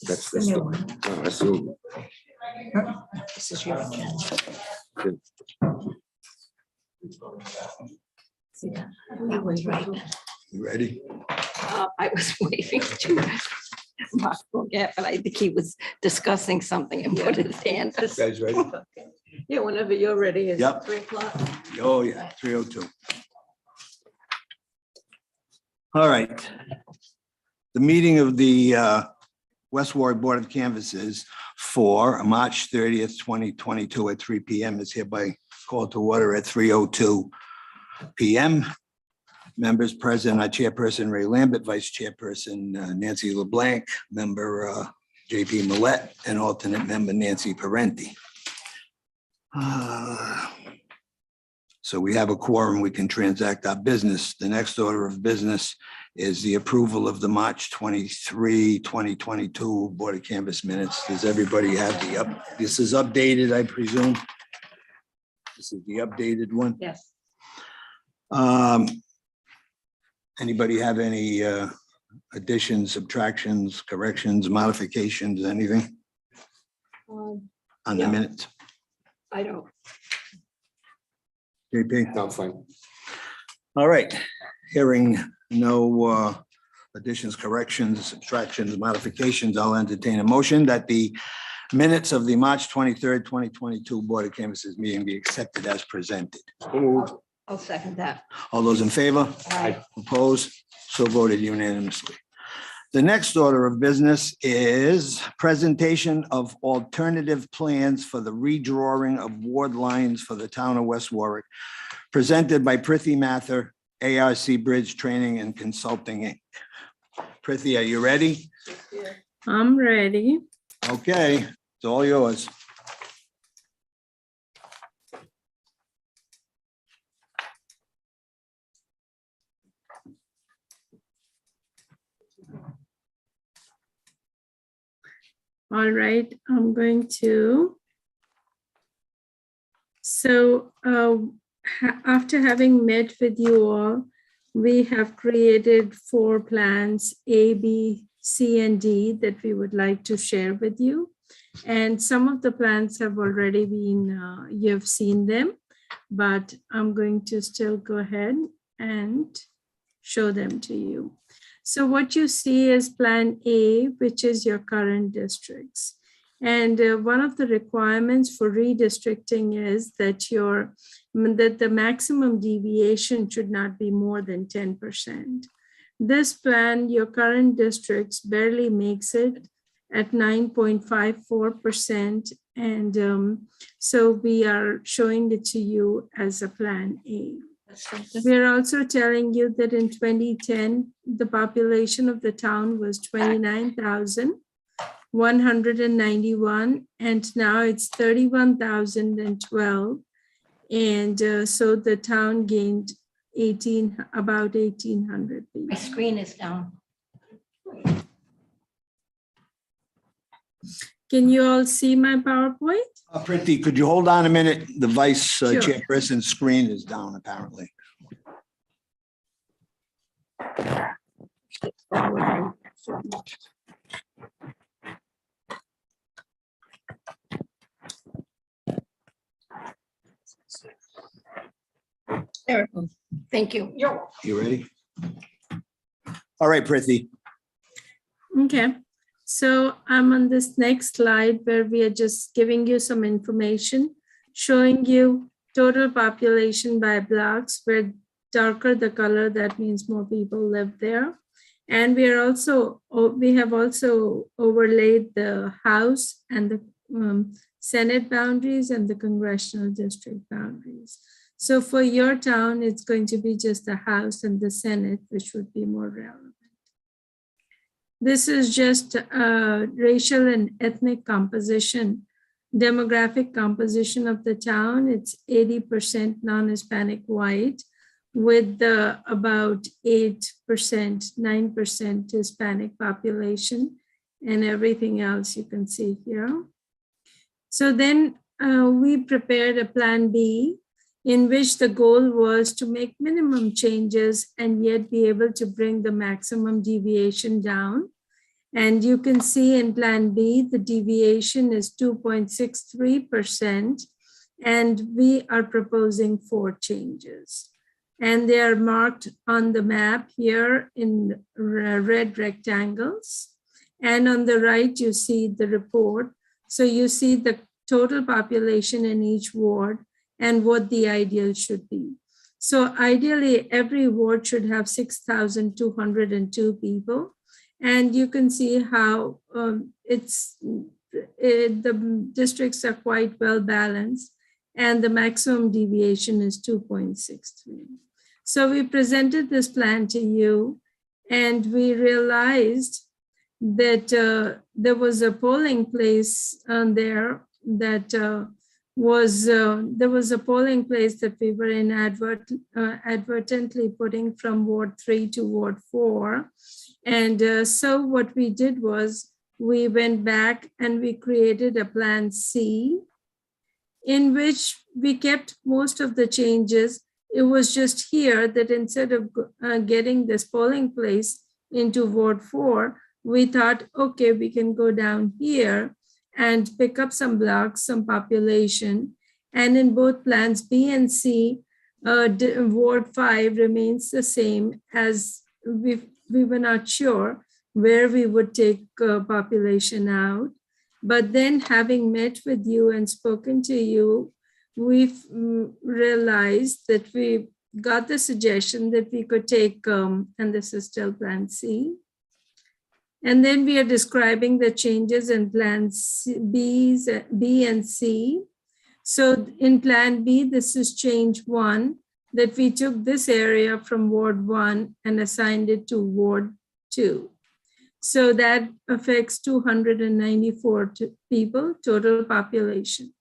That's The new one. oh, that's the- This is your agenda. Good. See that? That one's right. You ready? I was waiting to not forget, but I think he was discussing something and put his hand. You guys ready? Yeah, whenever you're ready. Is Yep. 3:00? Oh, yeah, 3:02. All right. The meeting of the West Warwick Board of Canvassers for March 30th, 2022 at 3 p.m. is hereby called to order at 3:02 p.m. Members present are Chairperson Ray Lambert, Vice Chairperson Nancy LeBlanc, Member JP Millette, and alternate member Nancy Parenti. So we have a quorum, we can transact our business. The next order of business is the approval of the March 23, 2022 Board of Canvass minutes. Does everybody have this is updated, I presume? This is the updated one. Yes. Anybody have any additions, subtractions, corrections, modifications, anything on the Yeah. minutes? I don't. JP? No, I'm fine. All right, hearing no additions, corrections, subtractions, modifications, I'll entertain a motion that the minutes of the March 23rd, 2022 Board of Canvassers meeting be accepted as presented. I'll second that. All those in favor? Aye. Opposed? So voted unanimously. The next order of business is presentation of alternative plans for the redrawing of ward lines for the town of West Warwick, presented by Prithi Mather, ARC Bridge Training and Consulting, Inc. Prithi, are you ready? I'm ready. Okay, it's all yours. All right, I'm going to. So after having met with you all, we have created 4 plans, A, B, C, and D that we would like to share with you. And some of the plans have already been, you've seen them, but I'm going to still go ahead and show them to you. So what you see is Plan A, which is your current districts. And one of the requirements for redistricting is that the maximum deviation should not be more than 10%. This plan, your current districts barely makes it at 9.54%. And so we are showing it to you as a Plan A. We're also telling you that in 2010, the population of the town was 29,191, and now it's 31,012. And so the town gained about 1,800 My people. screen is down. Can you all see my PowerPoint? Prithi, could you hold on a minute? The vice Sure. chairperson's screen is down apparently. There it goes. Thank you. You ready? All right, Prithi. Okay, so I'm on this next slide where we are just giving you some information, showing you total population by blocks, where darker the color, that means more people live there. And we have also overlaid the House and the Senate boundaries and the congressional district boundaries. So for your town, it's going to be just the House and the Senate, which would be more relevant. This is just racial and ethnic composition, demographic composition of the town. It's 80% non-Hispanic white with about 8%, 9% Hispanic population, and everything else you can see here. So then we prepared a Plan B, in which the goal was to make minimum changes and yet be able to bring the maximum deviation down. And you can see in Plan B, the deviation is 2.63%, and we are proposing 4 changes. And they are marked on the map here in red rectangles. And on the right, you see the report. So you see the total population in each ward and what the ideal should be. So ideally, every ward should have 6,202 people. And you can see how the districts are quite well balanced, and the maximum deviation is 2.63. So we presented this plan to you, and we realized that there was a polling place there that there was a polling place that we were inadvertently putting from Ward 3 to Ward 4. And so what we did was we went back and we created a Plan C, in which we kept most of the changes. It was just here that instead of getting this polling place into Ward 4, we thought, okay, we can go down here and pick up some blocks, some population. And in both Plans B and C, Ward 5 remains the same, as we were not sure where we would take population out. But then, having met with you and spoken to you, we've realized that we got the suggestion that we could take, and this is still Plan C. And then we are describing the changes in Plans B and C. So in Plan B, this is change 1, that we took this area from Ward 1 and assigned it to Ward 2. So that affects 294 people, total population.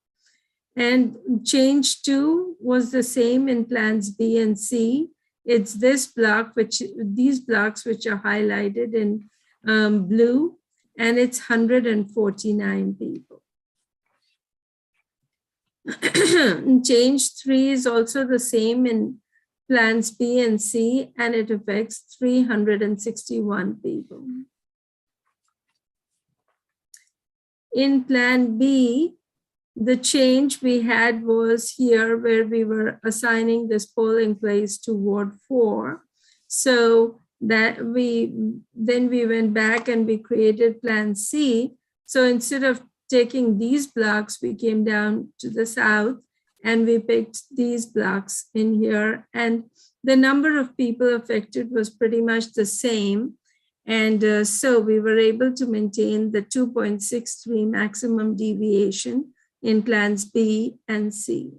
And change 2 was the same in Plans B and C. It's this block, these blocks which are highlighted in blue, and it's 149 people. Change 3 is also the same in Plans B and C, and it affects 361 people. In Plan B, the change we had was here where we were assigning this polling place to Ward 4. So that then we went back and we created Plan C. So instead of taking these blocks, we came down to the south and we picked these blocks in here. And the number of people affected was pretty much the same. And so we were able to maintain the 2.63 maximum deviation in Plans B and C.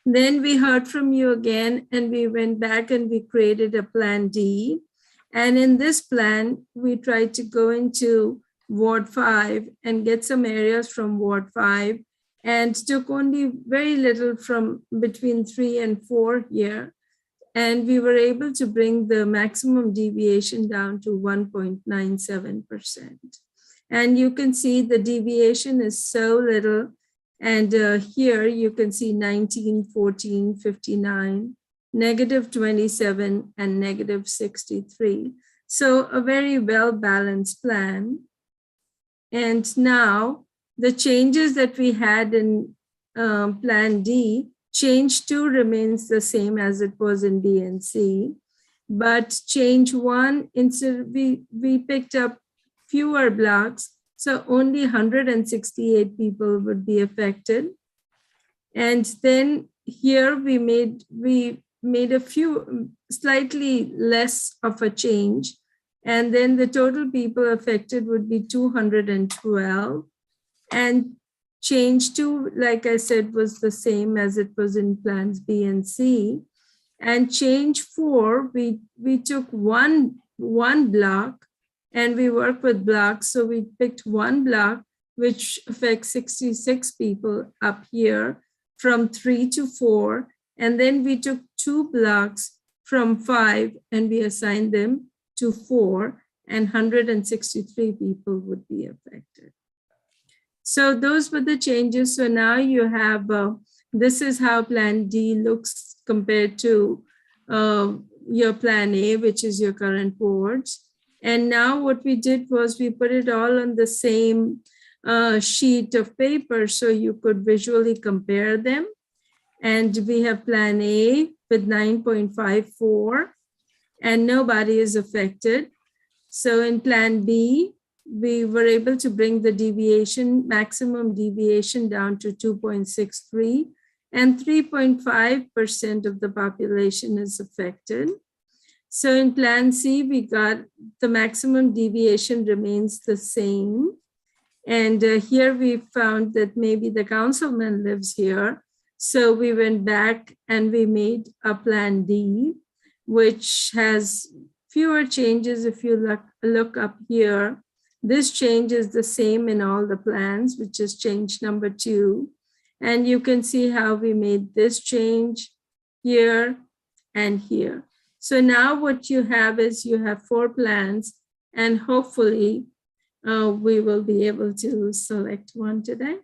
Then we heard from you again, and we went back and we created a Plan D. And in this plan, we tried to go into Ward 5 and get some areas from Ward 5, and took only very little from between 3 and 4 here. And we were able to bring the maximum deviation down to 1.97%. And you can see the deviation is so little. And here you can see 19, 14, 59, -27, and -63. So a very well-balanced plan. And now the changes that we had in Plan D, change 2 remains the same as it was in B and C. But change 1, instead we picked up fewer blocks, so only 168 people would be affected. And then here we made a few, slightly less of a change. And then the total people affected would be 212. And change 2, like I said, was the same as it was in Plans B and C. And change 4, we took one block, and we work with blocks. So we picked one block, which affects 66 people up here from 3 to 4. And then we took 2 blocks from 5 and we assigned them to 4, and 163 people would be affected. So those were the changes. So now you have, this is how Plan D looks compared to your Plan A, which is your current wards. And now what we did was we put it all on the same sheet of paper so you could visually compare them. And we have Plan A with 9.54, and nobody is affected. So in Plan B, we were able to bring the deviation, maximum deviation down to 2.63, and 3.5% of the population is affected. So in Plan C, we got the maximum deviation remains the same. And here we found that maybe the councilman lives here. So we went back and we made a Plan D, which has fewer changes. If you look up here, this change is the same in all the plans, which is change number 2. And you can see how we made this change here and here. So now what you have is you have 4 plans, and hopefully we will be able to select one today.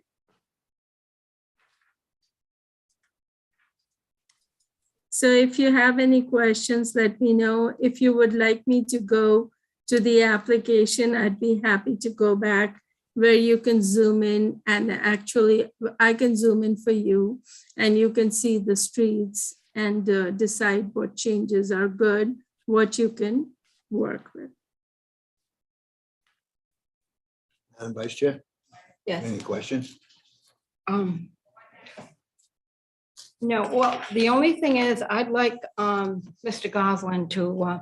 So if you have any questions, let me know. If you would like me to go to the application, I'd be happy to go back where you can zoom in, and actually I can zoom in for you and you can see the streets and decide what changes are good, what you can work with. Madam Vice Chair, Yes. any questions? No, well, the only thing is I'd like Mr. Goslin to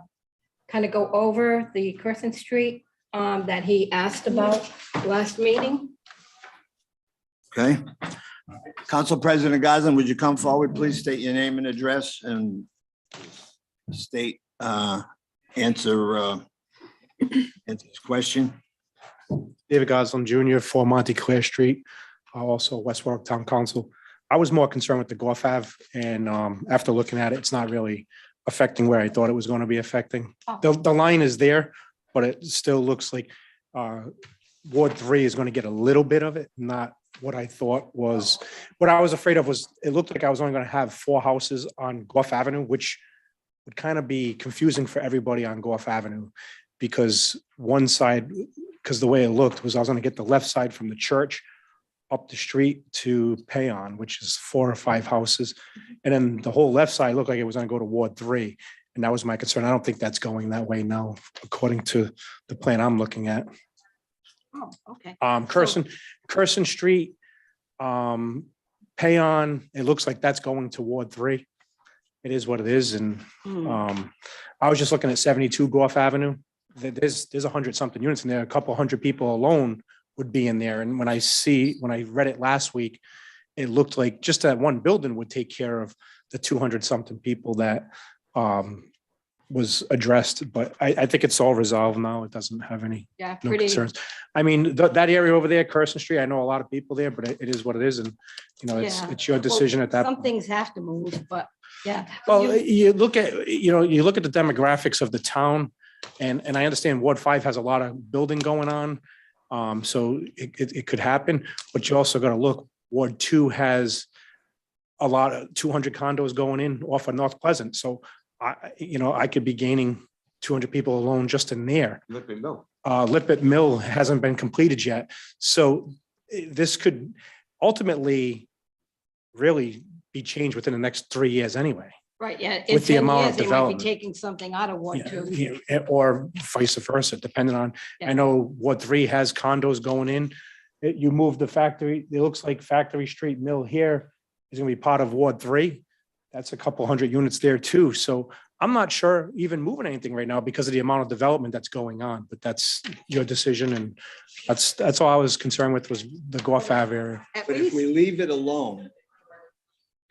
kind of go over the Curzon Street that he asked about last meeting. Okay. Council President Goslin, would you come forward, please? State your name and address and state, answer his question. David Goslin Jr., 4 Montclair Street, also West Warwick Town Council. I was more concerned with the Goff Ave, and after looking at it, it's not really affecting where I thought it was going to be affecting. The line is there, but it still looks like Ward 3 is going to get a little bit of it, not what I thought was. What I was afraid of was it looked like I was only going to have 4 houses on Goff Avenue, which would kind of be confusing for everybody on Goff Avenue, because one side, because the way it looked was I was going to get the left side from the church up the street to Payon, which is 4 or 5 houses. And then the whole left side looked like it was going to go to Ward 3. And that was my concern. I don't think that's going that way now, according to the plan I'm looking at. Oh, okay. Curzon Street, Payon, it looks like that's going to Ward 3. It is what it is. And I was just looking at 72 Goff Avenue. There's 100 something units in there. A couple hundred people alone would be in there. And when I read it last week, it looked like just that one building would take care of the 200 something people that was addressed. But I think it's all resolved now. It doesn't have any Yeah, no pretty. concerns. I mean, that area over there, Curzon Street, I know a lot of people there, but it is what it is. And, you know, Yeah. it's your decision at that Some point. things have to move, but yeah. Well, you look at the demographics of the town, and I understand Ward 5 has a lot of building going on. So it could happen, but you also got to look, Ward 2 has a lot of 200 condos going in off of North Pleasant. So I could be gaining 200 people alone just in there. Lippet Mill hasn't been completed yet. So this could ultimately really be changed within the next 3 years anyway. Right, yeah. In with the 10 amount of years, they might be development. taking something out of Ward 2. Or vice versa, depending on, Yeah. I know Ward 3 has condos going in. You move the factory, it looks like Factory Street Mill here is gonna be part of Ward 3. That's a couple hundred units there too. So I'm not sure even moving anything right now because of the amount of development that's going on, but that's your decision. And that's all I was concerned with was the Goff Ave area. At But if least, we leave it alone,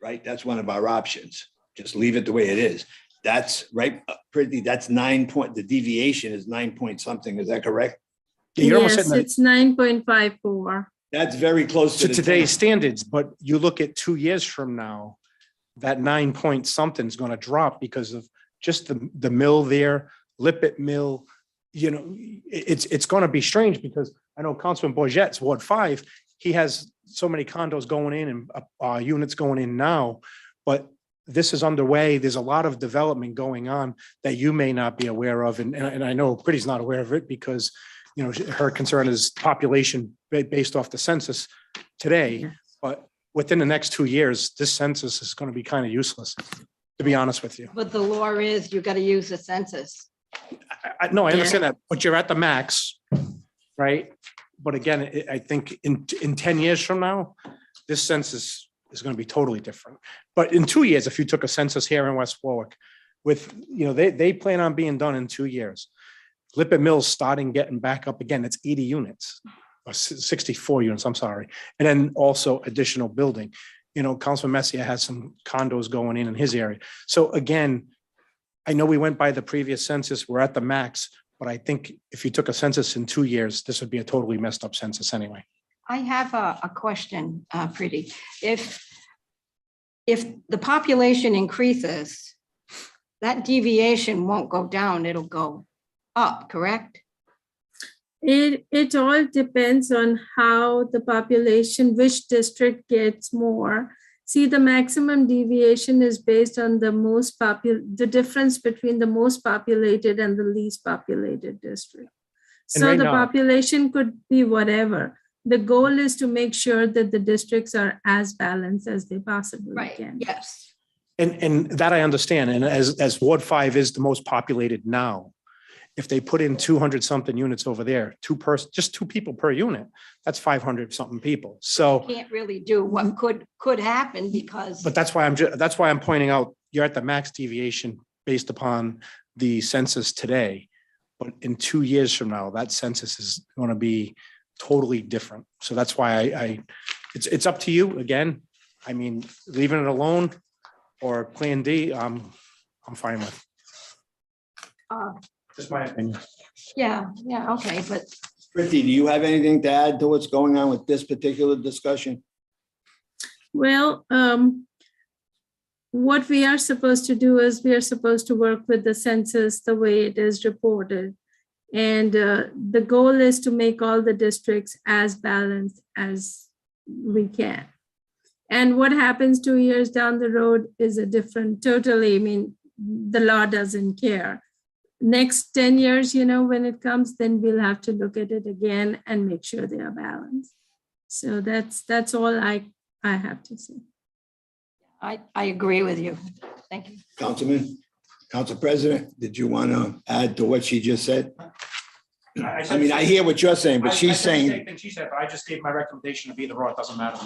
right, that's one of our options. Just leave it the way it is. That's right, pretty, that's 9 point, the deviation is 9 point something, is that correct? You're almost Yes, hitting it's 9.54. That's very close to to today's standards, but you look at 2 years from now, that 9 point something is going to drop because of just the mill there, Lippet Mill. You know, it's going to be strange because I know Councilman Bourgette's Ward 5, he has so many condos going in and units going in now, but this is underway. There's a lot of development going on that you may not be aware of. And I know Pretty's not aware of it because, you know, her concern is population based off the census today. But within the next 2 years, this census is going to be kind of useless, to be honest with you. But the law is you got to use the census. No, I understand that, but you're at the max, right? But again, I think in 10 years from now, this census is going to be totally different. But in 2 years, if you took a census here in West Warwick with, you know, they plan on being done in 2 years. Lippert Mills starting getting back up again, it's 80 units, or 64 units, I'm sorry. And then also additional building. You know, Councilman Messier has some condos going in his area. So again, I know we went by the previous census, we're at the max, but I think if you took a census in 2 years, this would be a totally messed up census anyway. I have a question, Pretty. If the population increases, that deviation won't go down, it'll go up, correct? It all depends on how the population, which district gets more. See, the maximum deviation is based on the difference between the most populated and the least populated district. And So right the now- population could be whatever. The goal is to make sure that the districts are as balanced as they possibly can. Yes. And that I understand. And as Ward 5 is the most populated now, if they put in 200 something units over there, just two people per unit, that's 500 something people. So, Can't really do what could happen because. but that's why I'm pointing out, you're at the max deviation based upon the census today. But in 2 years from now, that census is going to be totally different. So that's why it's up to you again. I mean, leaving it alone or Plan D, I'm fine with. Just my opinion. Yeah, okay, but Pretty, do you have anything to add to what's going on with this particular discussion? Well, what we are supposed to do is we are supposed to work with the census the way it is reported. And the goal is to make all the districts as balanced as we can. And what happens 2 years down the road is a different, totally, I mean, the law doesn't care. Next 10 years, you know, when it comes, then we'll have to look at it again and make sure they are balanced. So that's all I have to say. I agree with you. Thank you. Councilman, Council President, did you want to add to what she just said? I mean, I hear what you're saying, but she's saying, She said, but I just gave my recommendation to be the raw, it doesn't matter.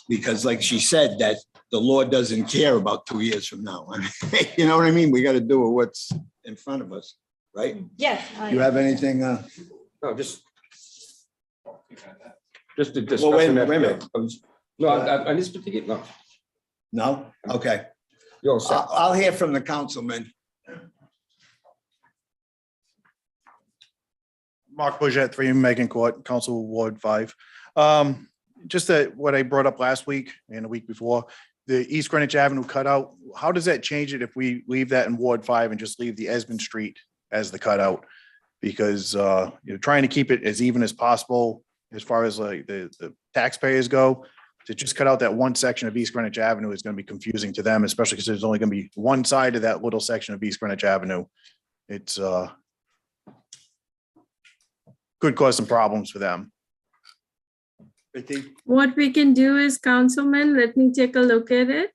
because like she said, that the law doesn't care about 2 years from now. I mean, you know what I mean? We got to do what's in front of us, right? Yes. You have anything? No, just to discuss. Well, wait a an minute. No, on this particular, no, No? Okay. you're all set. I'll hear from the councilman. Mark Bourget, 3 Megan Court, Council Ward 5. Just that what I brought up last week and the week before, the East Greenwich Avenue cutout, how does that change it if we leave that in Ward 5 and just leave the Esmond Street as the cutout? Because you're trying to keep it as even as possible as far as like the taxpayers go. To just cut out that one section of East Greenwich Avenue is going to be confusing to them, especially because there's only going to be one side of that little section of East Greenwich Avenue. It's could cause some problems for them. What we can do is, Councilman, let me take a look at it.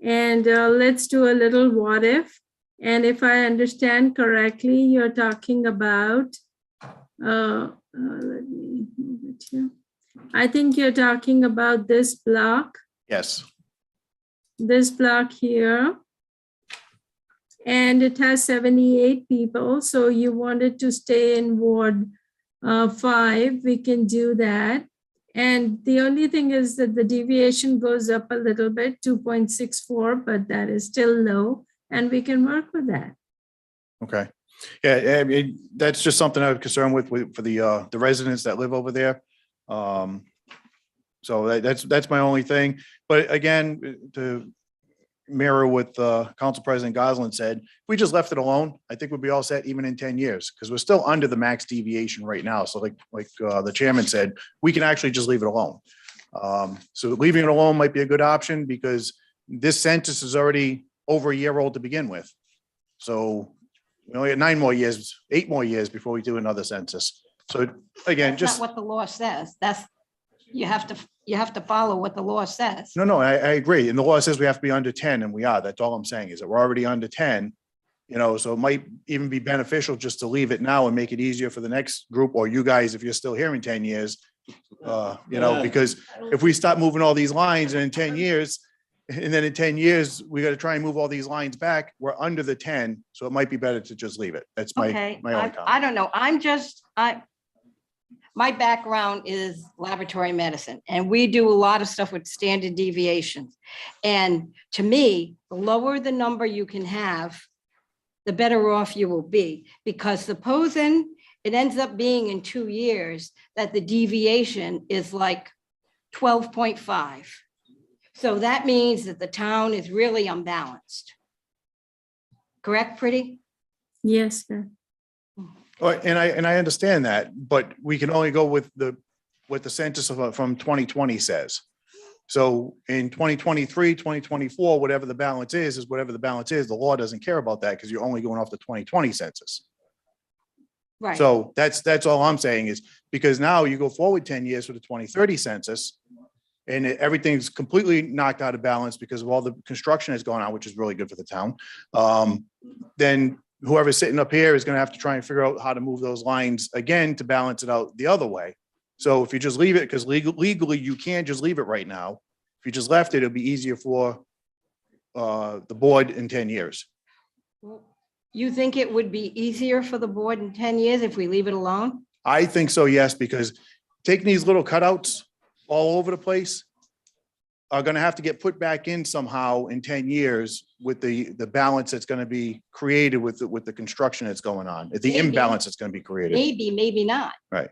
And let's do a little what if. And if I understand correctly, you're talking about, let me move it here. I think you're talking about this block here. And it has 78 people. So you wanted to stay in Ward 5, we can do that. And the only thing is that the deviation goes up a little bit, 2.64, but that is still low, and we can work with that. Okay. Yeah, I mean, that's just something I was concerned with for the residents that live over there. So that's my only thing. But again, to mirror what Council President Goslin said, if we just left it alone, I think we'd be all set even in 10 years, because we're still under the max deviation right now. So like the chairman said, we can actually just leave it alone. So leaving it alone might be a good option, because this census is already over a year old to begin with. So we only have 9 more years, 8 more years before we do another census. So again, That's just, not what the law says. That's, you have to follow what the law says. no, I agree. And the law says we have to be under 10 and we are. That's all I'm saying is that we're already under 10. You know, so it might even be beneficial just to leave it now and make it easier for the next group or you guys, if you're still here in 10 years. You know, because if we start moving all these lines and in 10 years, and then in 10 years, we got to try and move all these lines back, we're under the 10. So it might be better to just leave it. That's Okay, my only I comment. don't know. My background is laboratory medicine and we do a lot of stuff with standard deviations. And to me, the lower the number you can have, the better off you will be, because supposing it ends up being in 2 years that the deviation is like 12.5. So that means that the town is really unbalanced. Correct, Pretty? Yes, sir. And I understand that, but we can only go with what the census from 2020 says. So in 2023, 2024, whatever the balance is whatever the balance is. The law doesn't care about that because you're only going off the 2020 census. Right. So that's all I'm saying is because now you go forward 10 years for the 2030 census and everything's completely knocked out of balance because of all the construction that's going on, which is really good for the town. Then whoever's sitting up here is going to have to try and figure out how to move those lines again to balance it out the other way. So if you just leave it, because legally you can just leave it right now. If you just left it, it'll be easier for the board in 10 years. You think it would be easier for the board in 10 years if we leave it alone? I think so, yes, because taking these little cutouts all over the place are going to have to get put back in somehow in 10 years with the balance that's going to be created with the construction that's going on, the Maybe. imbalance that's going to be created. Maybe, maybe not. Right.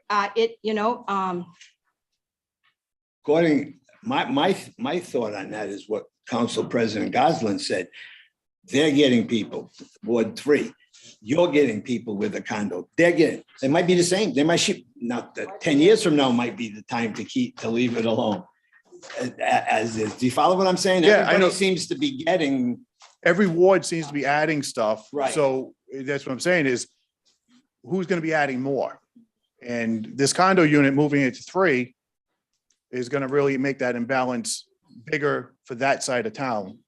According, my thought on that is what Council President Goslin said. They're getting people, Ward 3. You're getting people with a condo. They might be the same. They might ship, not that 10 years from now might be the time to leave it alone. As is. Do you follow what I'm saying? Yeah, I Everybody know. seems to be getting, Every ward seems to be adding stuff. Right. So that's what I'm saying is who's going to be adding more? And this condo unit moving it to 3 is going to really make that imbalance bigger for that side of town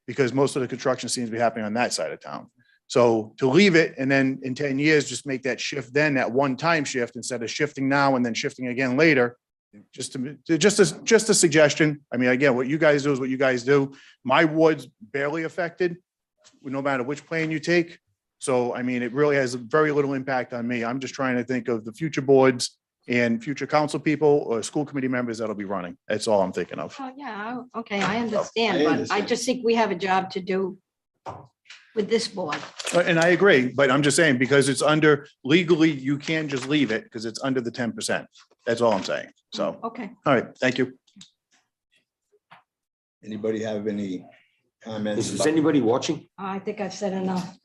because most of the construction seems to be happening on that side of town. So to leave it and then in 10 years, just make that shift then, that one-time shift instead of shifting now and then shifting again later. Just a suggestion. I mean, again, what you guys do is what you guys do. My ward's barely affected, no matter which plan you take. So, I mean, it really has very little impact on me. I'm just trying to think of the future boards and future council people or school committee members that'll be running. That's all I'm thinking of. Oh, yeah, okay, I understand, I but I understand. just think we have a job to do with this board. And I agree, but I'm just saying, because it's under legally, you can just leave it because it's under the 10%. That's all I'm saying. So, Okay. all right, thank you. anybody have any comments? Is anybody watching? I think I've said enough.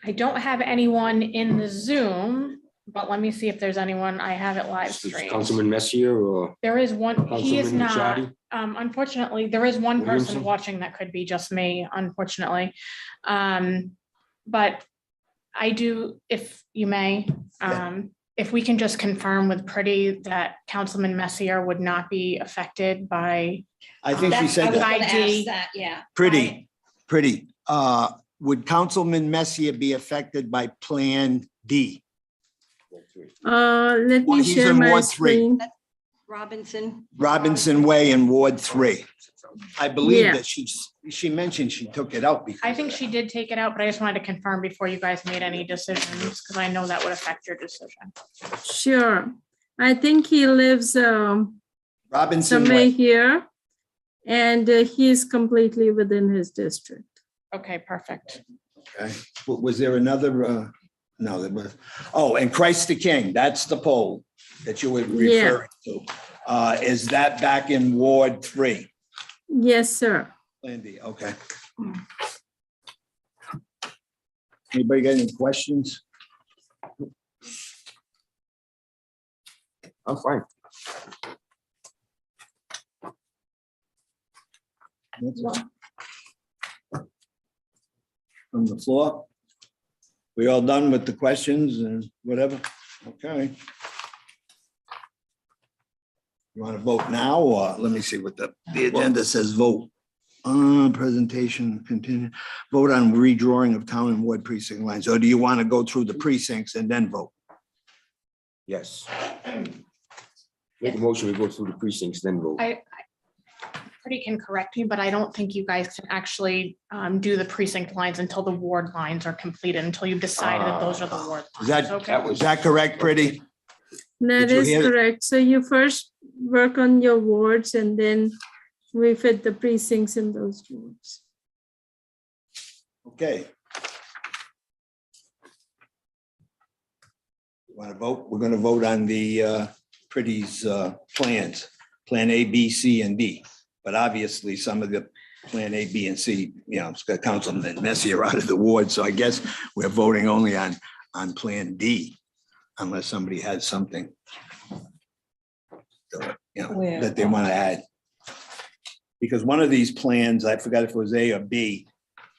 I don't have anyone in the Zoom, but let me see if there's anyone. I have it live Is streamed. Councilman Messier or There is one, he is Councilman not. Machadi? Unfortunately, there is one person Williamson? watching that could be just me, unfortunately. But I do, if you may, if we can just confirm with Pretty that Councilman Messier would not be affected by, I think she That's- I said was that. gonna ask ID. that, yeah. Pretty. Would Councilman Messier be affected by Plan D? Let Well, me he's share in my Ward 3. screen. Robinson. Robinson Way in Ward 3. I believe Yeah. that she mentioned she took it out because. I think of she did take it out, but I just wanted to confirm before you guys made any decisions, because I know that would affect your decision. Sure. I think he lives that. Robinson somewhere Way. here. And he's completely within his district. Okay, perfect. Okay. Was there another, no, there was, oh, and Christ the King, that's the poll that you were referring to. Is that back in Ward 3? Yes, sir. Plan D, okay. Anybody got any questions? I'm fine. from the floor? We all done with the questions and whatever? Okay. You want to vote now, or let me see what the agenda says, vote. Presentation, continue, vote on redrawing of town and ward precinct lines, or do you want to go through the precincts and then vote? Yes. Make a motion, we go through the precincts, then vote. Pretty can correct me, but I don't think you guys can actually do the precinct lines until the ward lines are completed, until you've decided that those are the ward. Is that, lines, okay? is that correct, Pretty? That Did you is hear it? correct. So you first work on your wards and then we fit the precincts in those wards. Okay. Want to vote? We're going to vote on the Pretty's plans, Plan A, B, C, and D. But obviously, some of the Plan A, B, and C, you know, it's got Councilman Messier out of the ward, so I guess we're voting only on Plan D, unless somebody has something, you know, that they want to add. Because one of these plans, I forgot if it was A or B,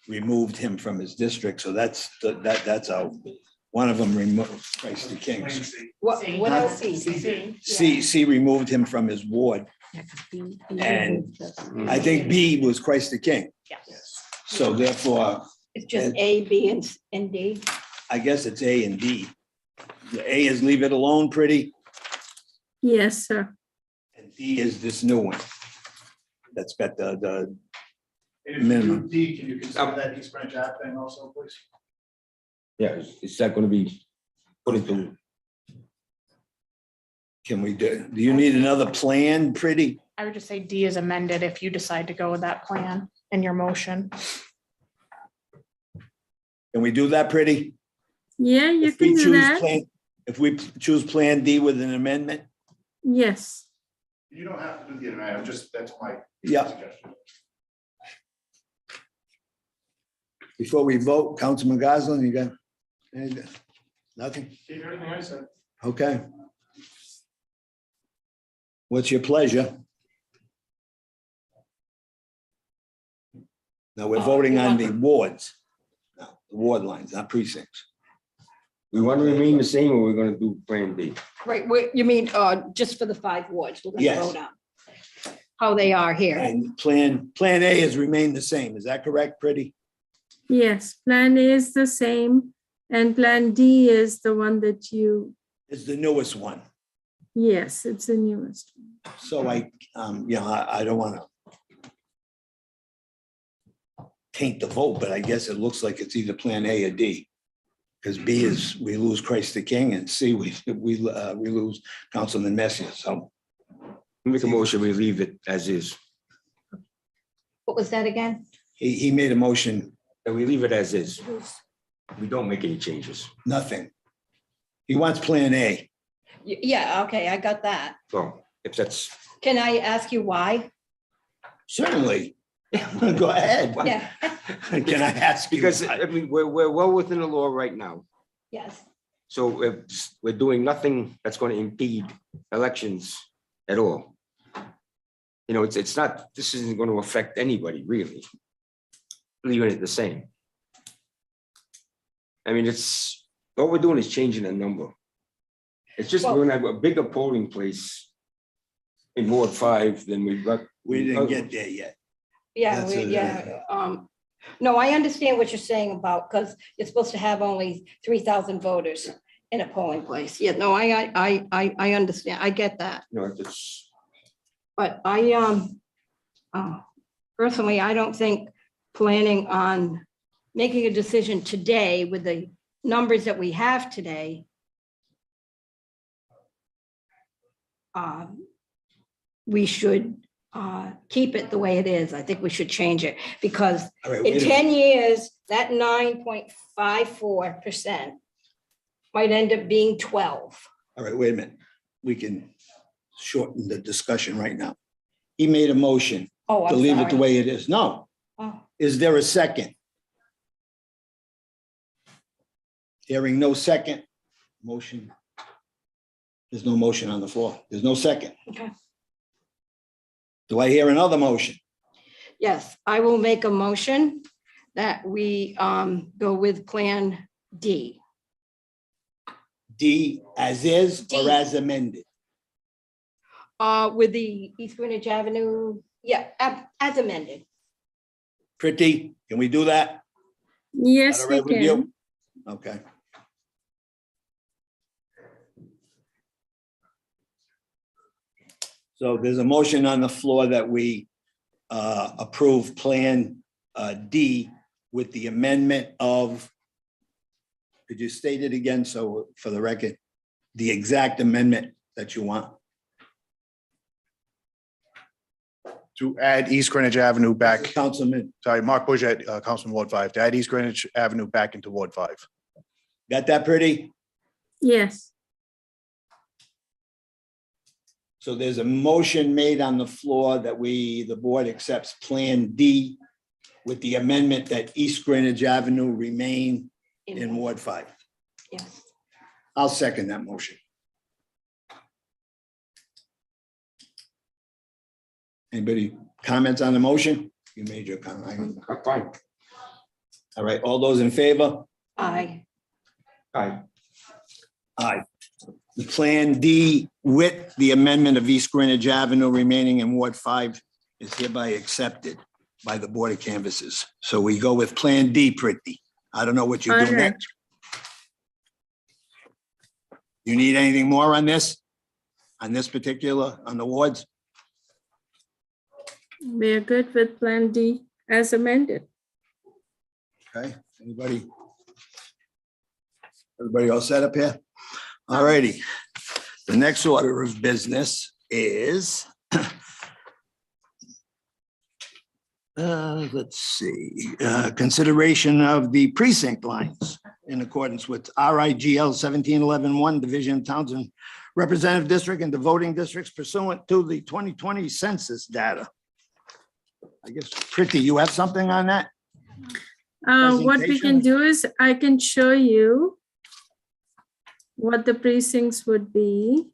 removed him from his district, so that's out. One of them removed Christ the King. What else? C removed him from his ward. And I think B was Christ the King. Yes. So therefore, It's just A, B, and D. I guess it's A and D. The A is leave it alone, Pretty, Yes, sir. and D is this new one. That's got the minimum. D, can you consider that East Greenwich Ave thing also, please? Yeah, is that gonna be put into, Can we do you need another plan, Pretty? I would just say D is amended if you decide to go with that plan in your motion. Can we do that, Pretty? Yeah, you If we can do choose that. plan, if we choose Plan D with an amendment? Yes. You don't have to do the amendment, just, that's my Yeah. suggestion. Before we vote, Councilman Goslin, you got anything? Nothing? Keep everything I said. Okay. What's your pleasure? Now, we're voting on the wards. No, the ward lines, not precincts. we want to remain the same, or we're gonna do Plan D? Right, you mean, just for the 5 wards, we're gonna Yes. vote on how they are here. And Plan A has remained the same. Is that correct, Pretty? Yes, Plan A is the same and Plan D is the one that It's the newest one. yes, it's the newest. So I don't want to taint the vote, but I guess it looks like it's either Plan A or D. Because B is, we lose Christ the King, and C, we lose Councilman Messier, so. Make a motion, we leave it as is. What was that again? He made a motion, And we leave it as is. We don't make any changes. nothing. He wants Plan A. Yeah, okay, I got that. So if that's, Can I ask you why? Certainly. Go ahead. Yeah, Can I ask you? because, I mean, we're well within the law right now. yes. So if we're doing nothing that's going to impede elections at all. You know, it's not, this isn't going to affect anybody really. Leaving it the same. I mean, it's, all we're doing is changing a number. It's just, we're gonna have a bigger polling place in Ward 5 than we've got. We didn't get there yet. Yeah, That's it. yeah. No, I understand what you're saying about, because you're supposed to have only 3,000 voters in a polling place. Yeah, no, I understand. I get that. You know, it's, But personally, I don't think planning on making a decision today with the numbers that we have today, we should keep it the way it is. I think we should change it, because All right, in wait a 10 years, that 9.54% might end up being 12. All right, wait a minute. We can shorten the discussion right now. He made a motion Oh, to I'm leave it the sorry. way it is. No. Oh, Is there a second? Hearing no second, motion. There's no motion on the floor. There's no second. okay. Do I hear another motion? Yes, I will make a motion that we go with Plan D. D as is or D. as amended? With the East Greenwich Avenue, yeah, as amended. Pretty, can we do that? Yes, All we right with you? can. Okay. So there's a motion on the floor that we approve Plan D with the amendment of, could you state it again, so for the record, the exact amendment that you want? To add East Greenwich Avenue back, Councilman, sorry, Mark Bourget, Councilman Ward 5, to add East Greenwich Avenue back into Ward 5. got that pretty? Yes, So there's a motion made on the floor that the board accepts Plan D with the amendment that East Greenwich Avenue remain in Ward 5. Yes. I'll second that motion. Anybody comments on the motion? You made your comment. I'm fine. All right, all those in favor? Aye. Aye. Aye. The Plan D with the amendment of East Greenwich Avenue remaining in Ward 5 is hereby accepted by the Board of Canvassers. So we go with Plan D, Pretty. I don't know what you all do right. next. You need anything more on this? On this particular, on the wards? We're good with Plan D as amended. Okay, anybody? Everybody all set up here? All righty. The next order of business is let's see, consideration of the precinct lines in accordance with RIGL 1711-1, Division of Townsend Representative District and the voting districts pursuant to the 2020 census data. I guess, Pretty, you have something on that? What we can Presentation? do is I can show you what the precincts would be.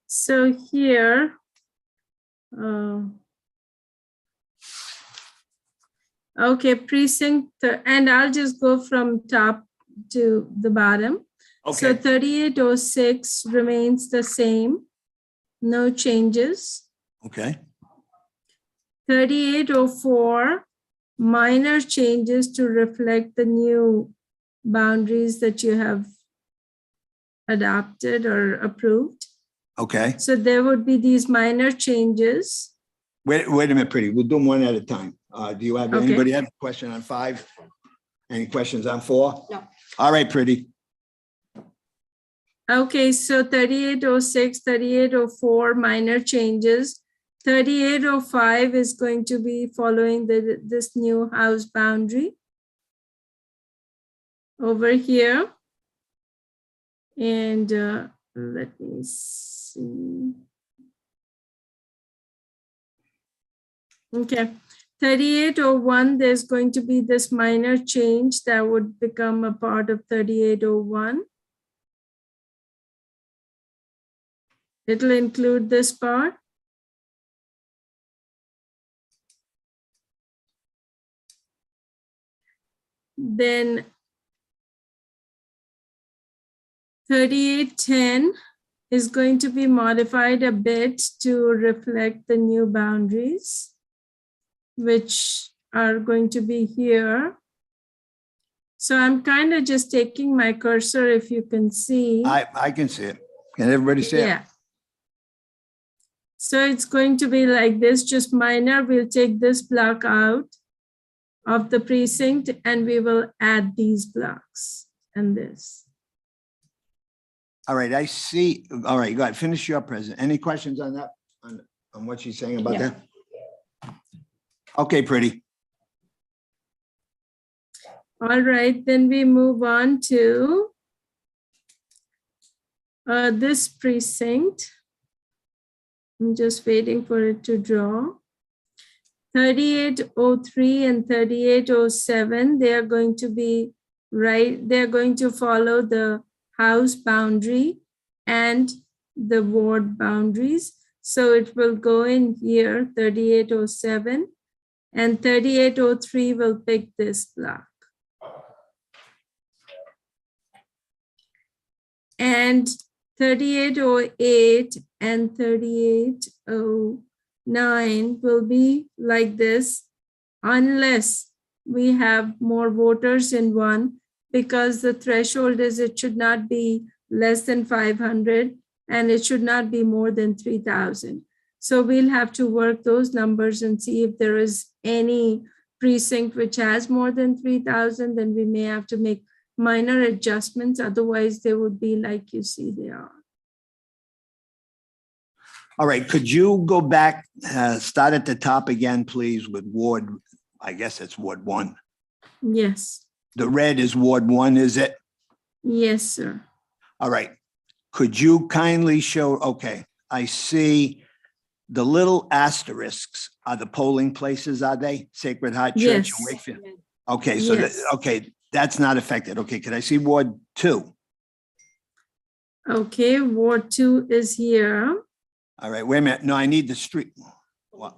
So here, okay, precinct, and I'll just go from top to the bottom. So Okay, 3806 remains the same, no changes. okay, 3804, minor changes to reflect the new boundaries that you have adopted or approved. okay. So there would be these minor changes. Wait a minute, Pretty. We'll do them one at a time. Do you have, Okay. anybody have a question on 5? Any questions on 4? No. All right, Pretty. Okay, so 3806, 3804, minor changes. 3805 is going to be following this new house boundary over here. And let me see. Okay, 3801, there's going to be this minor change that would become a part of 3801. It'll include this part. Then 3810 is going to be modified a bit to reflect the new boundaries, which are going to be here. So I'm kind of just taking my cursor, if you can see. I can see it. Can everybody see it? Yeah. So it's going to be like this, just minor. We'll take this block out of the precinct and we will add these blocks and this. All right, I see. All right, go ahead. Finish your present. Any questions on that? On what she's saying about Yeah. that? Okay, Pretty. All right, then we move on to this precinct. I'm just waiting for it to draw. 3803 and 3807, they are going to be right. They're going to follow the house boundary and the ward boundaries. So it will go in here, 3807, and 3803 will pick this block. And 3808 and 3809 will be like this unless we have more voters in one, because the threshold is it should not be less than 500 and it should not be more than 3,000. So we'll have to work those numbers and see if there is any precinct which has more than 3,000, then we may have to make minor adjustments. Otherwise, they would be like you see they are. All right, could you go back, start at the top again, please, with Ward, I guess it's Ward 1. Yes, The red is Ward 1, is it? yes, sir. All right. Could you kindly show, okay, I see the little asterisks are the polling places, are they? Sacred Heart Church Yes. and Wakefield? Okay, so, Yes. okay, that's not affected. Okay, could I see Ward 2? Okay, Ward 2 is here. All right, wait a minute. No, I need the street. Wait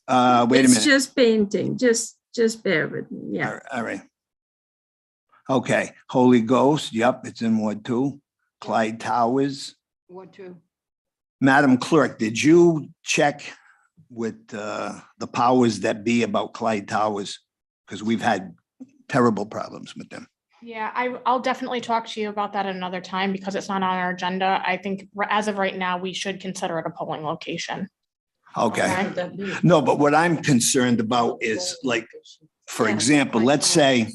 a It's minute. just painting, just bear with me, All yeah. right, all right. Okay, Holy Ghost, yep, it's in Ward 2. Clyde Towers. Ward 2. Madam Clerk, did you check with the powers that be about Clyde Towers? Because we've had terrible problems with them. Yeah, I'll definitely talk to you about that another time because it's not on our agenda. I think as of right now, we should consider it a polling location. Okay. No, but what I'm concerned about is like, for Yeah, example, Clyde let's say,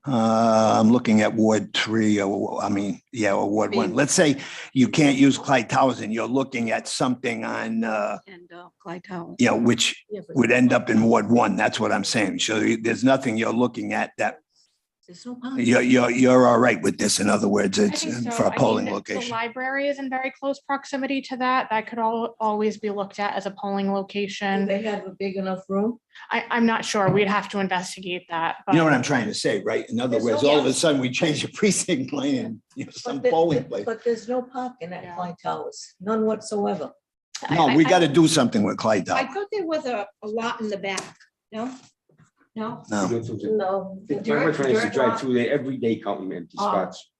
I'm looking at Ward 3, or or Ward 1. Let's say you can't use Clyde Towers and you're looking at something on, And Clyde Towers. which would end up in Ward 1. That's what I'm saying. So there's nothing you're looking at that you're all right with this. In other words, I it's think so. for a I polling mean, location. The library is in very close proximity to that. That could always be looked at as a polling location. They have a big enough room? I'm not sure. We'd have to investigate that. You know but- what I'm trying to say, right? In other There's words, no- all of a sudden we change the precinct line and some polling place. But there's no parking at Yeah. Clyde Towers, none whatsoever. No, we got to do something with Clyde I Towers. thought there was a lot in the back, no? No? No. No. My friend used to drive through there every day counting empty Oh. spots.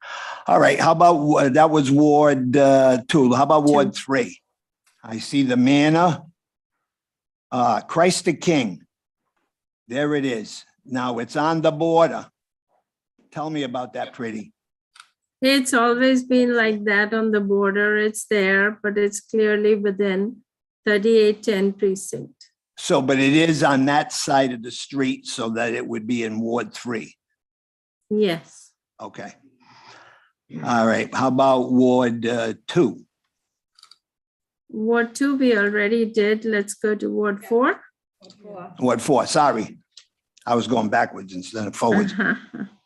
All right, how about, that was Ward 2. How about Ward 3? I see the manor. Christ the King. There it is. Now it's on the border. Tell me about that, pretty. It's always been like that on the border. It's there, but it's clearly within 3810 precinct. So, but it is on that side of the street so that it would be in Ward 3. Yes. Okay. All right, how about Ward 2? Ward 2 we already did. Let's go to Ward 4. Ward 4, sorry. I was going backwards instead of forwards.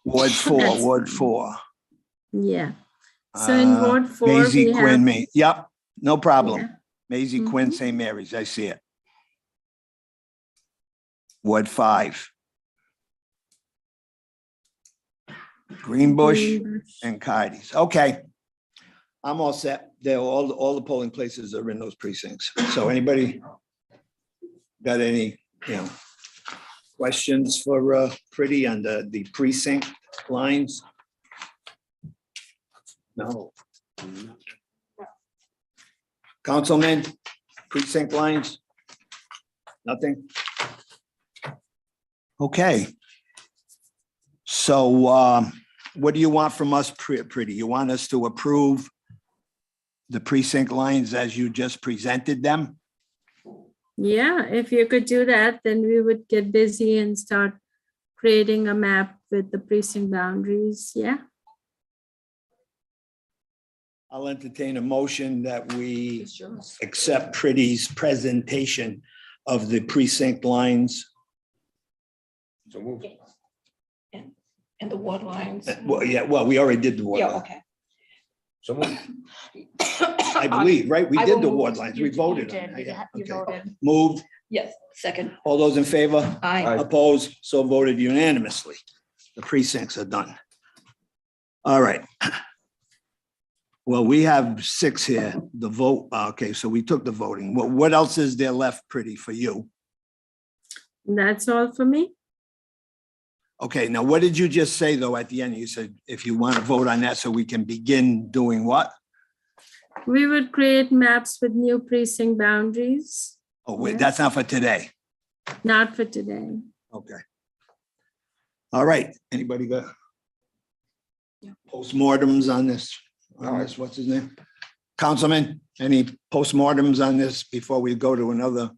Ward 4, That's Ward fine. 4. Yeah. So in Ward 4, Maisie we Quinn, have, yep, no problem. Yeah. Maisie Quinn, Mhm. St. Mary's, I see it. Ward 5. Greenbush and Cardi's. Okay. I'm all set. They're all the polling places are in those precincts. So anybody got any, questions for Pretty on the precinct lines? No. Councilman, precinct lines? Nothing? Okay. So what do you want from us, Pretty? You want us to approve the precinct lines as you just presented them? Yeah, if you could do that, then we would get busy and start creating a map with the precinct boundaries. Yeah. I'll entertain a motion that we accept Pretty's presentation of the precinct lines. So move. And the ward lines. Well, we already did the ward. Yeah, line. okay. So move. I believe, right? We I did will the move. ward lines. We You voted. on did, it. Yeah, you okay. voted. Moved. Yes, second. All those in favor? Aye. Aye. Opposed? So voted unanimously. The precincts are done. All right. Well, we have 6 here, the vote, okay, so we took the voting. What else is there left, Pretty, for you? That's all for me. Okay, now what did you just say, though, at the end? You said if you want to vote on that so we can begin doing what? We would create maps with new precinct boundaries, Oh, wait, Yes. that's not for today. not for today. Okay. All right, anybody got Yeah. postmortems on this? What's his name? Councilman, any postmortems on this before we go to another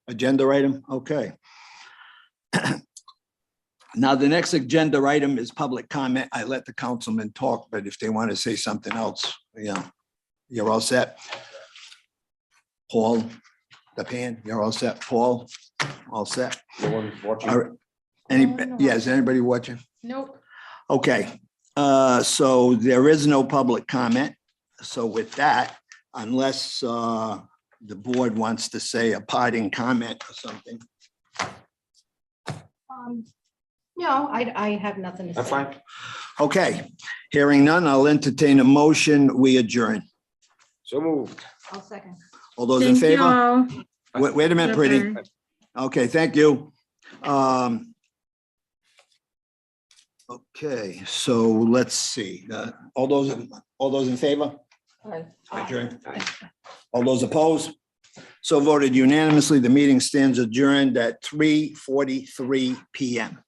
agenda item? Okay. Now, the next agenda item is public comment. I let the councilman talk, but if they want to say something else, you're all set. Paul, the pan, you're all set. Paul, all set. No one watching. All right. Is anybody watching? Nope. Okay, so there is no public comment. So with that, unless the board wants to say a parting comment or something. No, I have nothing to say. I'm fine. Okay, hearing none, I'll entertain a motion. We adjourn. So moved. I'll second. All those in Thank you favor? all. Wait a minute, Pretty. Bye-bye. Okay, thank you. Okay, so let's see. All those in favor? Aye. Adjourn. All those opposed? So voted unanimously. The meeting stands adjourned at 3:43 PM.